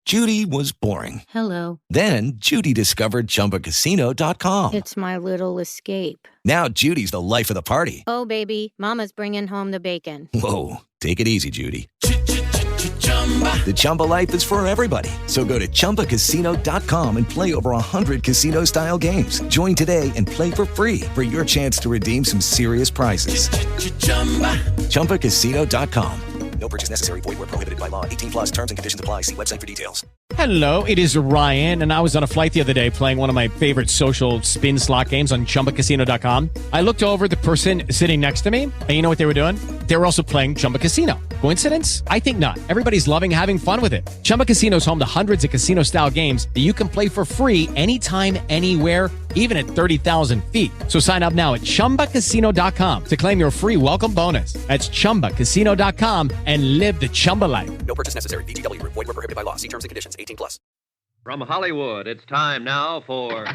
Judy was boring. Hello. Then Judy discovered ChumbaCasino.com. It's my little escape. Now Judy's the life of the party. Oh, baby, mama's bringing home the bacon. Whoa, take it easy, Judy. The Chumba life is for everybody. So go to ChumbaCasino.com and play over 100 casino-style games. Join today and play for free for your chance to redeem some serious prizes. ChumbaCasino.com. No purchase necessary. Void where prohibited by law. 18 plus terms and conditions apply. See website for details. Hello, it is Ryan, and I was on a flight the other day playing one of my favorite social spin slot games on ChumbaCasino.com. I looked over at the person sitting next to me, and you know what they were doing? They were also playing Chumba Casino. Coincidence? I think not. Everybody's loving having fun with it. Chumba Casino is home to hundreds of casino-style games that you can play for free anytime, anywhere, even at 30,000 feet. So sign up now at ChumbaCasino.com to claim your free welcome bonus. That's ChumbaCasino.com and live the Chumba life. No purchase necessary. VGW. Void where prohibited by law. See terms and conditions. 18 plus. From Hollywood, it's time now for...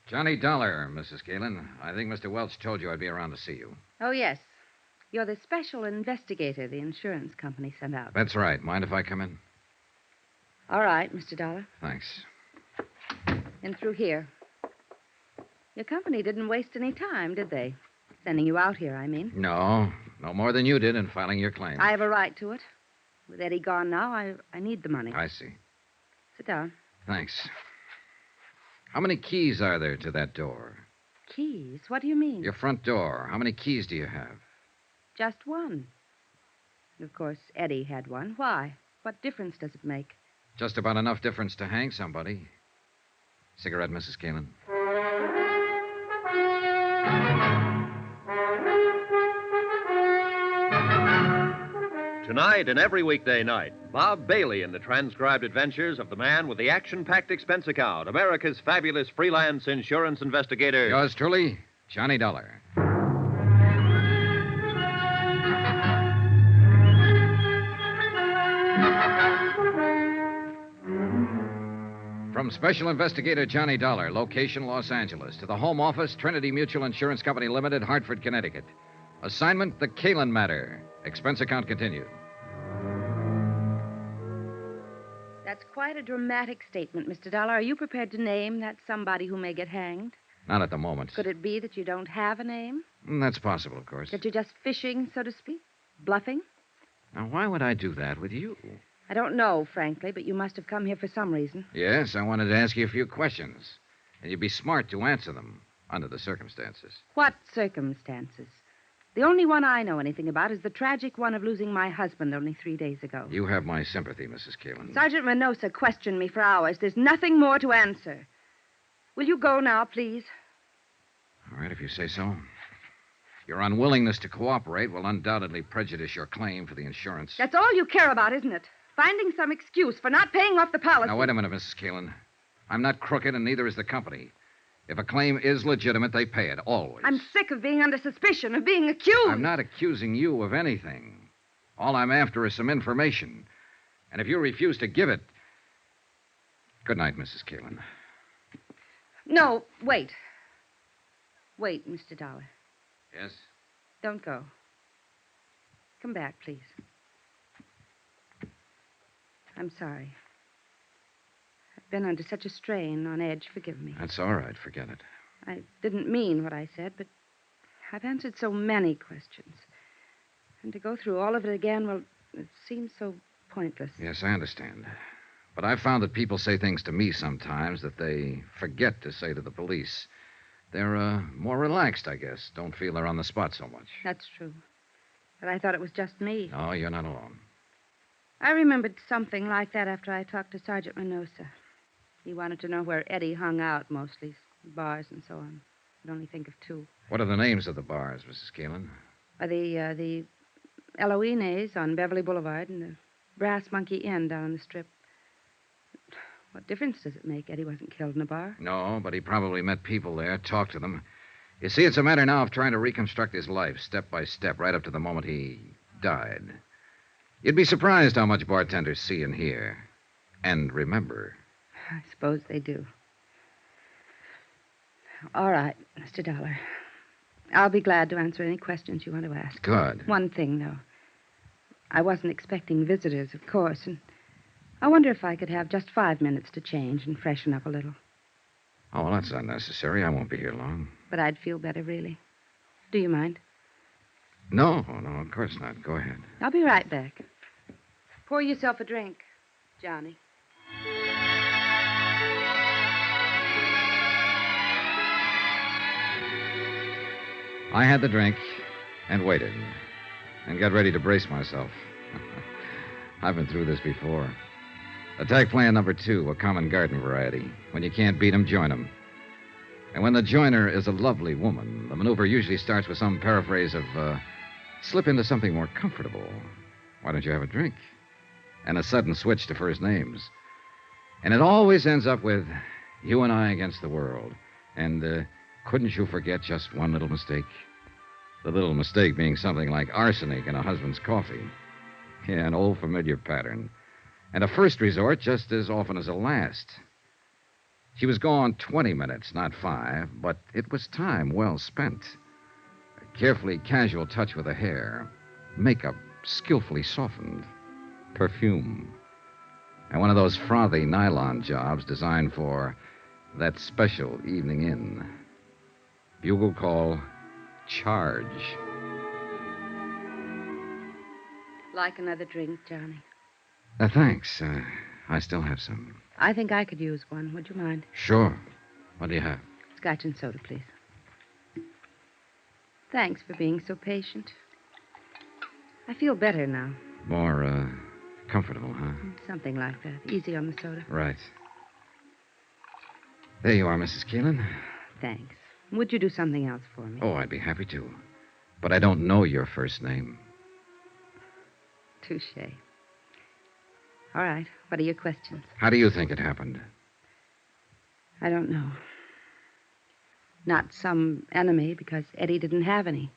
Johnny Dollar, Mrs. Caylin. I think Mr. Welch told you I'd be around to see you. Oh, yes. You're the special investigator the insurance company sent out. That's right. Mind if I come in? All right, Mr. Dollar. Thanks. In through here. Your company didn't waste any time, did they? Sending you out here, I mean. No more than you did in filing your claim. I have a right to it. With Eddie gone now, I need the money. I see. Sit down. Thanks. How many keys are there to that door? Keys? What do you mean? Your front door. How many keys do you have? Just one. Of course, Eddie had one. Why? What difference does it make? Just about enough difference to hang somebody. Cigarette, Mrs. Caylin? Tonight and every weekday night, Bob Bailey in the transcribed adventures of the man with the action-packed expense account, America's fabulous freelance insurance investigator. Yours truly, Johnny Dollar. From Special Investigator Johnny Dollar, location Los Angeles, to the Home Office, Trinity Mutual Insurance Company Limited, Hartford, Connecticut. Assignment, the Caylin matter. Expense account continued. That's quite a dramatic statement, Mr. Dollar. Are you prepared to name that somebody who may get hanged? Not at the moment. Could it be that you don't have a name? That's possible, of course. That you're just fishing, so to speak? Bluffing? Now, why would I do that with you? I don't know, frankly, but you must have come here for some reason. Yes, I wanted to ask you a few questions. And you'd be smart to answer them, under the circumstances. What circumstances? The only one I know anything about is the tragic one of losing my husband only 3 days ago. You have my sympathy, Mrs. Caylin. Sergeant Reynosa questioned me for hours. There's nothing more to answer. Will you go now, please? All right, if you say so. Your unwillingness to cooperate will undoubtedly prejudice your claim for the insurance. That's all you care about, isn't it? Finding some excuse for not paying off the policy. Now, wait a minute, Mrs. Caylin. I'm not crooked, and neither is the company. If a claim is legitimate, they pay it, always. I'm sick of being under suspicion, of being accused. I'm not accusing you of anything. All I'm after is some information. And if you refuse to give it... Good night, Mrs. Caylin. No, wait. Wait, Mr. Dollar. Yes? Don't go. Come back, please. I'm sorry. I've been under such a strain, on edge. Forgive me. That's all right. Forget it. I didn't mean what I said, but I've answered so many questions. And to go through all of it again, well, it seems so pointless. Yes, I understand. But I've found that people say things to me sometimes that they forget to say to the police. They're more relaxed, I guess. Don't feel they're on the spot so much. That's true. But I thought it was just me. No, you're not alone. I remembered something like that after I talked to Sergeant Reynosa. He wanted to know where Eddie hung out mostly, bars and so on. I could only think of two. What are the names of the bars, Mrs. Caylin? The Eloines on Beverly Boulevard and the Brass Monkey Inn down on the Strip. What difference does it make? Eddie wasn't killed in a bar. No, but he probably met people there, talked to them. You see, it's a matter now of trying to reconstruct his life, step by step, right up to the moment he died. You'd be surprised how much bartenders see and hear. And remember. I suppose they do. All right, Mr. Dollar. I'll be glad to answer any questions you want to ask. Good. One thing, though. I wasn't expecting visitors, of course, and I wonder if I could have just 5 minutes to change and freshen up a little. Oh, well, that's unnecessary. I won't be here long. But I'd feel better, really. Do you mind? No, of course not. Go ahead. I'll be right back. Pour yourself a drink, Johnny. I had the drink and waited and got ready to brace myself. I've been through this before. Attack plan number 2, a common garden variety. When you can't beat 'em, join 'em. And when the joiner is a lovely woman, the maneuver usually starts with some paraphrase of, slip into something more comfortable. Why don't you have a drink? And a sudden switch to first names. And it always ends up with, you and I against the world. And, couldn't you forget just one little mistake? The little mistake being something like arsenic in a husband's coffee. Yeah, an old familiar pattern. And a first resort just as often as a last. She was gone 20 minutes, not 5, but it was time well spent. A carefully casual touch with the hair. Makeup skillfully softened. Perfume. And one of those frothy nylon jobs designed for that special evening in. Bugle call, charge. Like another drink, Johnny? Thanks. I still have some. I think I could use one. Would you mind? Sure. What do you have? Scotch and soda, please. Thanks for being so patient. I feel better now. More, comfortable, huh? Something like that. Easy on the soda. Right. There you are, Mrs. Caylin. Thanks. Would you do something else for me? Oh, I'd be happy to. But I don't know your first name. Touché. All right. What are your questions? How do you think it happened? I don't know. Not some enemy, because Eddie didn't have any.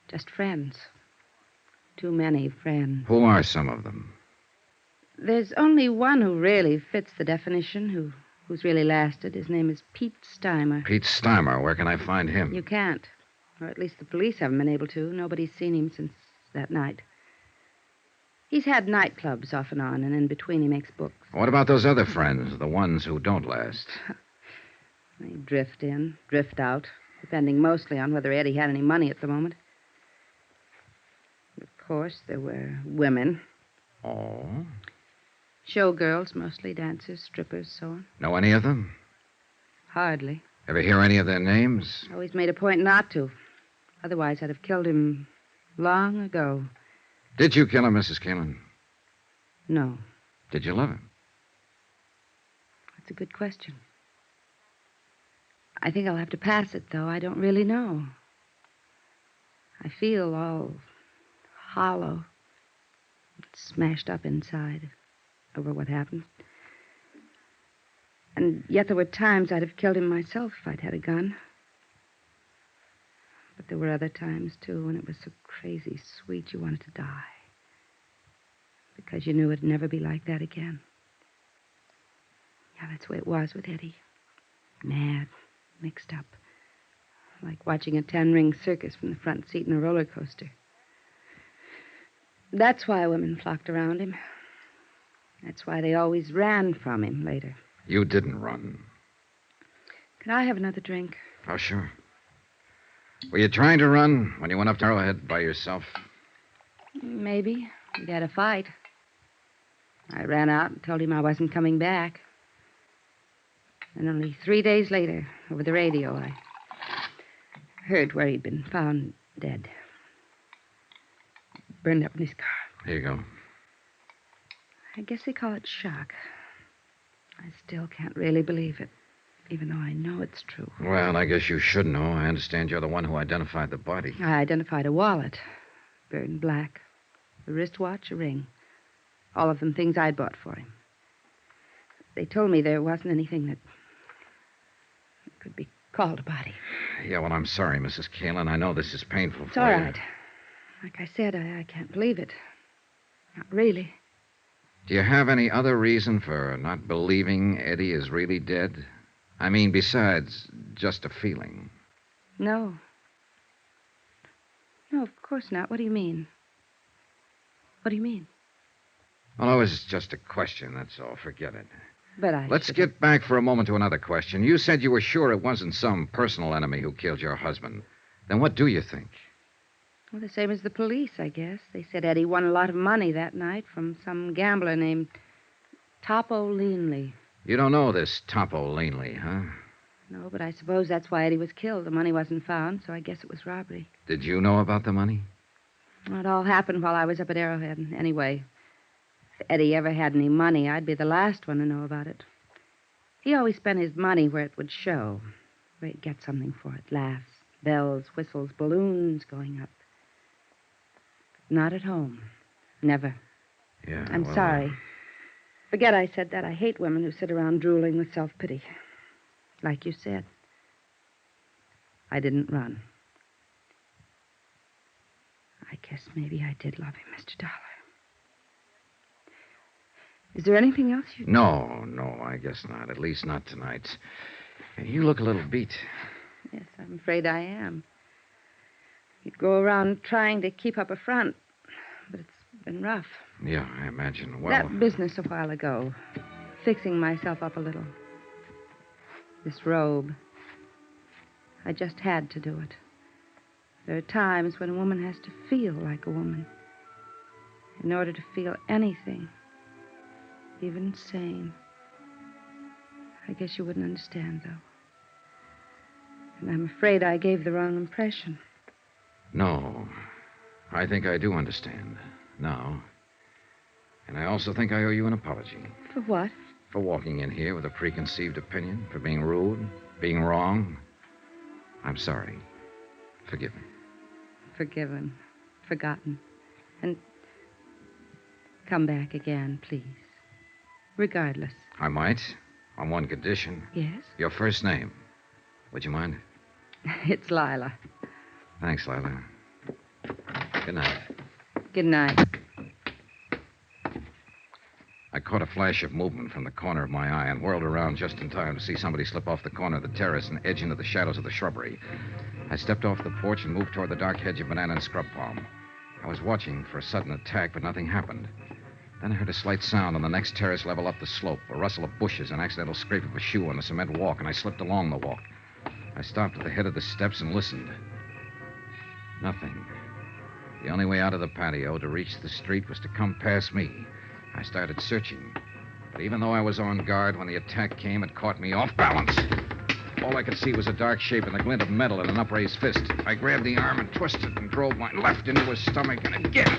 Just friends. Too many friends. Who are some of them? There's only one who really fits the definition, who's really lasted. His name is Pete Steimer. Pete Steimer. Where can I find him? You can't. Or at least the police haven't been able to. Nobody's seen him since that night. He's had nightclubs off and on, and in between he makes books. What about those other friends, the ones who don't last? They drift in, drift out, depending mostly on whether Eddie had any money at the moment. Of course, there were women. Oh? Showgirls, mostly dancers, strippers, so on. Know any of them? Hardly. Ever hear any of their names? Always made a point not to. Otherwise, I'd have killed him long ago. Did you kill him, Mrs. Caylin? No. Did you love him? That's a good question. I think I'll have to pass it, though. I don't really know. I feel all hollow, smashed up inside over what happened. And yet there were times I'd have killed him myself if I'd had a gun. But there were other times, too, when it was so crazy sweet you wanted to die. Because you knew it'd never be like that again. Yeah, that's the way it was with Eddie. Mad, mixed up. Like watching a 10-ring circus from the front seat in a roller coaster. That's why women flocked around him. That's why they always ran from him later. You didn't run. Could I have another drink? Oh, sure. Were you trying to run when you went up to Arrowhead by yourself? Maybe. We'd had a fight. I ran out and told him I wasn't coming back. And only 3 days later, over the radio, I heard where he'd been found dead. Burned up in his car. Here you go. I guess they call it shock. I still can't really believe it, even though I know it's true. Well, I guess you should know. I understand you're the one who identified the body. I identified a wallet, burned black, a wristwatch, a ring. All of them things I'd bought for him. They told me there wasn't anything that could be called a body. Yeah, well, I'm sorry, Mrs. Caylin. I know this is painful It's for all you. right. Like I said, I can't believe it. Not really. Do you have any other reason for not believing Eddie is really dead? I mean, besides just a feeling. No. No, of course not. What do you mean? What do you mean? Well, it was just a question, that's all. Forget it. But Let's get back for a moment to another question. You said you were sure it wasn't some personal enemy who killed your husband. Then what do you think? Well, the same as the police, I guess. They said Eddie won a lot of money that night from some gambler named Topo Leanley. You don't know this Topo Leanley, huh? No, but I suppose that's why Eddie was killed. The money wasn't found, so I guess it was robbery. Did you know about the money? Well, it all happened while I was up at Arrowhead. Anyway, if Eddie ever had any money, I'd be the last one to know about it. He always spent his money where it would show, where he'd get something for it. Laughs, bells, whistles, balloons going up. But not at home. Never. Yeah, I'm sorry. Forget I said that. I hate women who sit around drooling with self-pity. Like you said. I didn't run. I guess maybe I did love him, Mr. Dollar. Is there anything else you... No, I guess not. At least not tonight. You look a little beat. Yes, I'm afraid I am. You'd go around trying to keep up a front, but it's been rough. Yeah, I imagine. Well... That business a while ago, fixing myself up a little. This robe. I just had to do it. There are times when a woman has to feel like a woman. In order to feel anything. Even sane. I guess you wouldn't understand, though. And I'm afraid I gave the wrong impression. No. I think I do understand. Now. And I also think I owe you an apology. For what? For walking in here with a preconceived opinion, for being rude, being wrong. I'm sorry. Forgive me. Forgiven. Forgotten. And come back again, please. Regardless. I might, on one condition. Yes? Your first name. Would you mind? It's Lila. Thanks, Lila. Good night. Good night. I caught a flash of movement from the corner of my eye and whirled around just in time to see somebody slip off the corner of the terrace and edge into the shadows of the shrubbery. I stepped off the porch and moved toward the dark hedge of banana and scrub palm. I was watching for a sudden attack, but nothing happened. Then I heard a slight sound on the next terrace level up the slope, a rustle of bushes, an accidental scrape of a shoe on the cement walk, and I slipped along the walk. I stopped at the head of the steps and listened. Nothing. The only way out of the patio to reach the street was to come past me. I started searching. But even though I was on guard, when the attack came, it caught me off balance. All I could see was a dark shape and the glint of metal in an upraised fist. I grabbed the arm and twisted and drove my left into his stomach, and again.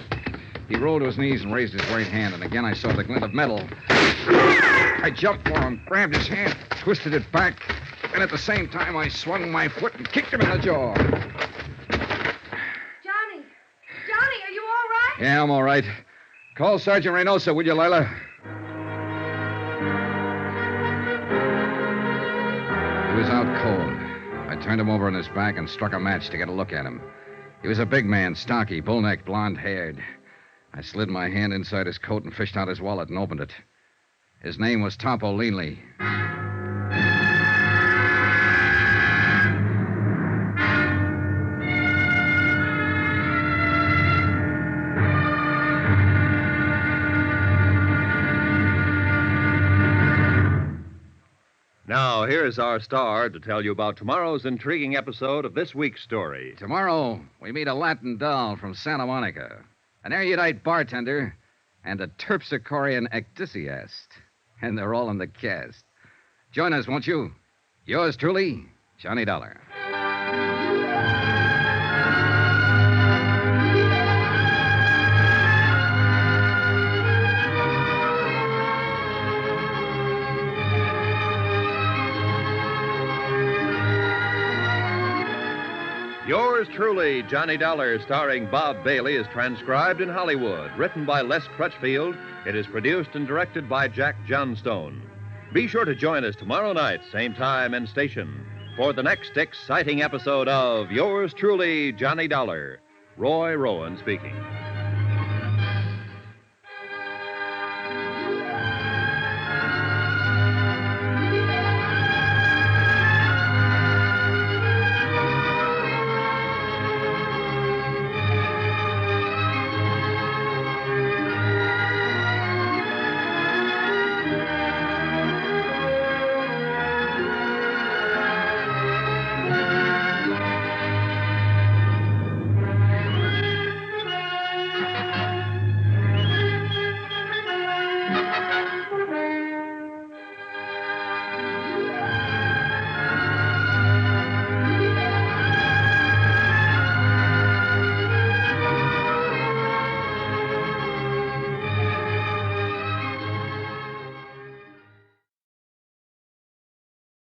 He rolled to his knees and raised his right hand, and again I saw the glint of metal. I jumped for him, grabbed his hand, twisted it back, and at the same time I swung my foot and kicked him in the jaw. Johnny! Johnny, are you all right? Yeah, I'm all right. Call Sergeant Reynosa, will you, Lila? He was out cold. I turned him over on his back and struck a match to get a look at him. He was a big man, stocky, bull-necked, blonde-haired. I slid my hand inside his coat and fished out his wallet and opened it. His name was Topo Leanley. Now, here's our star to tell you about tomorrow's intriguing episode of this week's story. Tomorrow, we meet a Latin doll from Santa Monica, an erudite bartender, and a terpsichorean ecdysiast. And they're all in the cast. Join us, won't you? Yours truly, Johnny Dollar. Yours truly, Johnny Dollar, starring Bob Bailey, is transcribed in Hollywood. Written by Les Crutchfield, it is produced and directed by Jack Johnstone. Be sure to join us tomorrow night, same time and station, for the next exciting episode of Yours truly, Johnny Dollar. Roy Rowan speaking.